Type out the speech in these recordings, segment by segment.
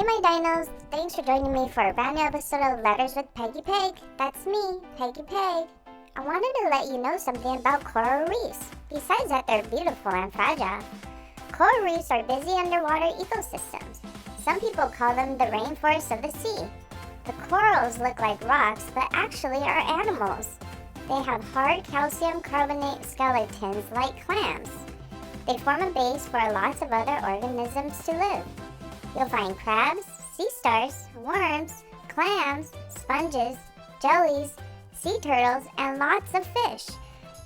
my dinos, thanks for joining me for a brand new episode of Letters with Peggy Pig. That's me, Peggy Pig. I wanted to let you know something about coral reefs. Besides that they're beautiful and fragile, coral reefs are busy underwater ecosystems. Some people call them the rainforest of the sea. The corals look like rocks, but actually are animals. They have hard calcium carbonate skeletons like clams. They form a base for lots of other organisms to live. You'll find crabs, sea stars, worms, clams, sponges, jellies, sea turtles, and lots of fish.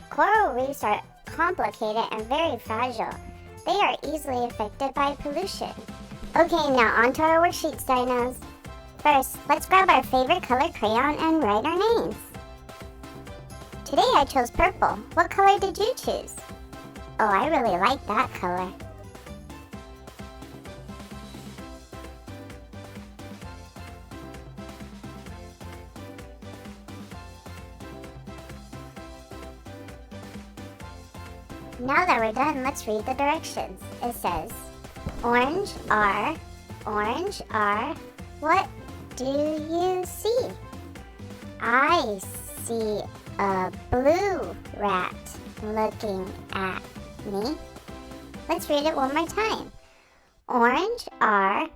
Coral reefs are complicated and very fragile. They are easily affected by pollution. Okay, now onto our worksheets, dinos. First, let's grab our favorite color crayon and write our names. Today I chose purple. What color did you choose? Oh, I really like that color. Now that we're done, let's read the directions. It says, orange R, what do you see? I see a blue rat looking at me. Let's read it one more time. Orange R,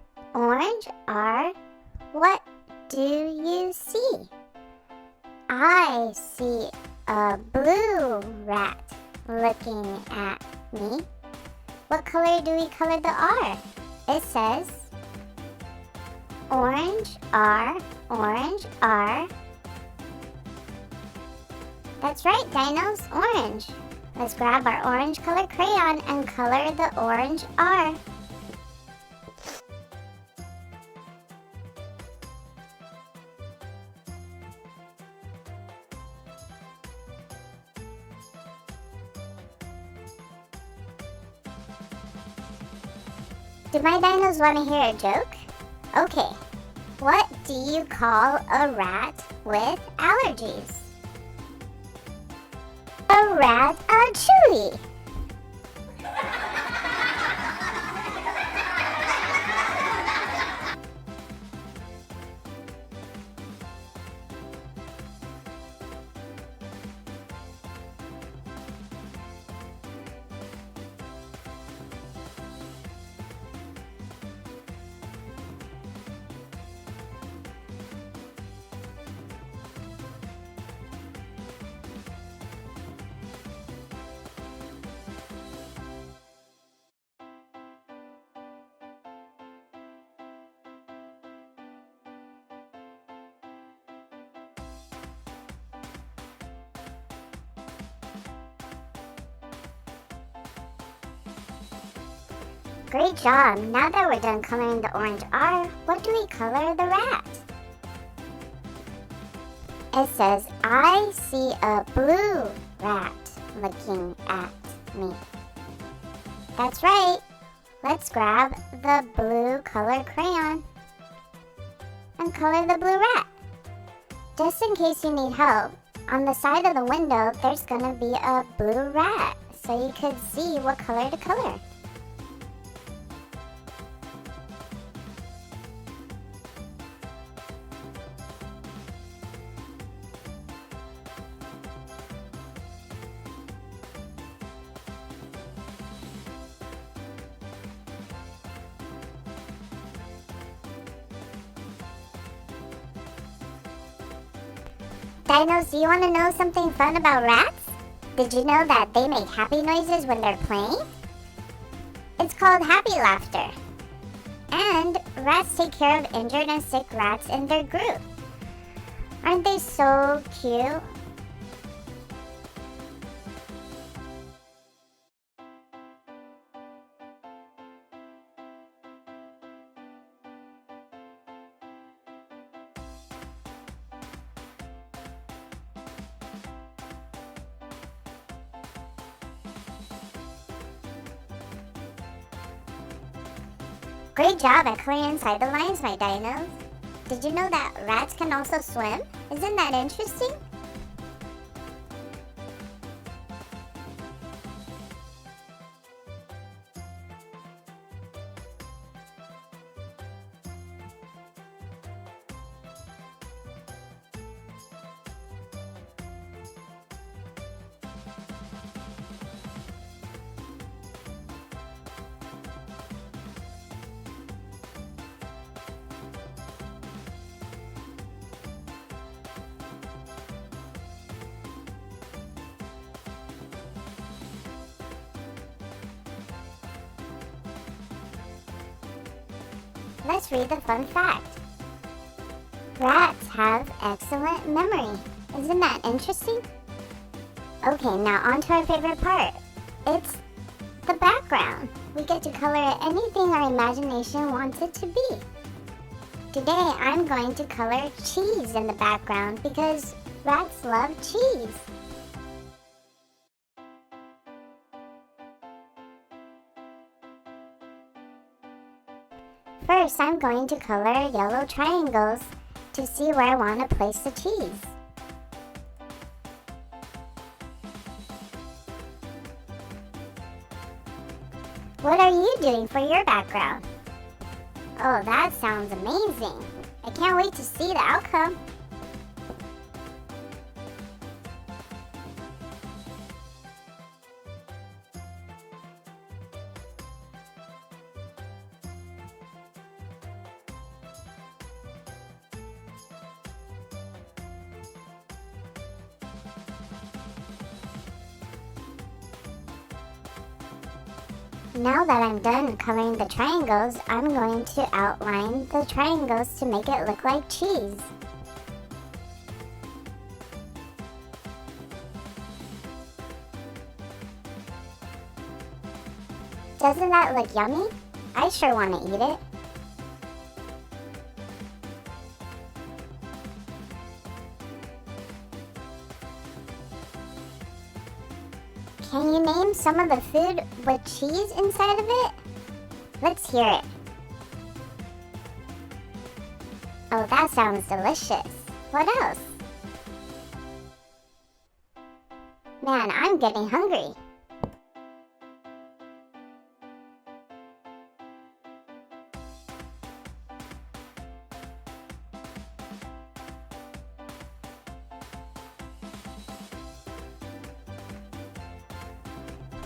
what do you see? I see a blue rat looking at me. What color do we color the R? It says orange R. That's right, dinos, orange. Let's grab our orange color crayon and color the orange R. Do my dinos want to hear a joke? Okay. What do you call a rat with allergies? A rat a chewy. Great job! Now that we're done coloring the orange R, what do we color the rat? It says, I see a blue rat looking at me. That's right! Let's grab the blue color crayon and color the blue rat. Just in case you need help, on the side of the window there's gonna be a blue rat, so you could see what color to color. Dinos, do you want to know something fun about rats? Did you know that they make happy noises when they're playing? It's called happy laughter. And rats take care of injured and sick rats in their group. Aren't they so cute? Great job at clearing inside the lines, my dinos. Did you know that rats can also swim? Isn't that interesting? Let's read the fun fact. Rats have excellent memory. Isn't that interesting? Okay, now on to our favorite part. It's the background. We get to color anything our imagination wants it to be. Today I'm going to color cheese in the background because rats love cheese. First, I'm going to color yellow triangles to see where I want to place the cheese. What are you doing for your background? Oh, that sounds amazing. I can't wait to see the outcome. Now that I'm done coloring the triangles, I'm going to outline the triangles to make it look like cheese. Doesn't that look yummy? I sure want to eat it. Can you name some of the food with cheese inside of it? Let's hear it. Oh, that sounds delicious. What else? Man, I'm getting hungry.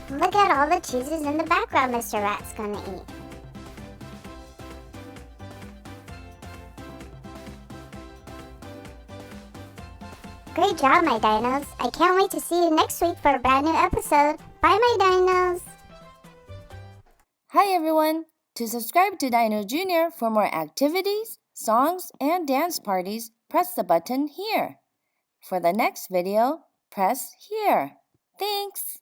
Look at all the cheeses in the background Mr. Rat's gonna eat. Great job, my dinos. I can't wait to see you next week for a brand new episode. Bye, my dinos. Hi, everyone. To subscribe to Dino Jr. for more activities, songs, and dance parties, press the button here. For the next video, press here. Thanks.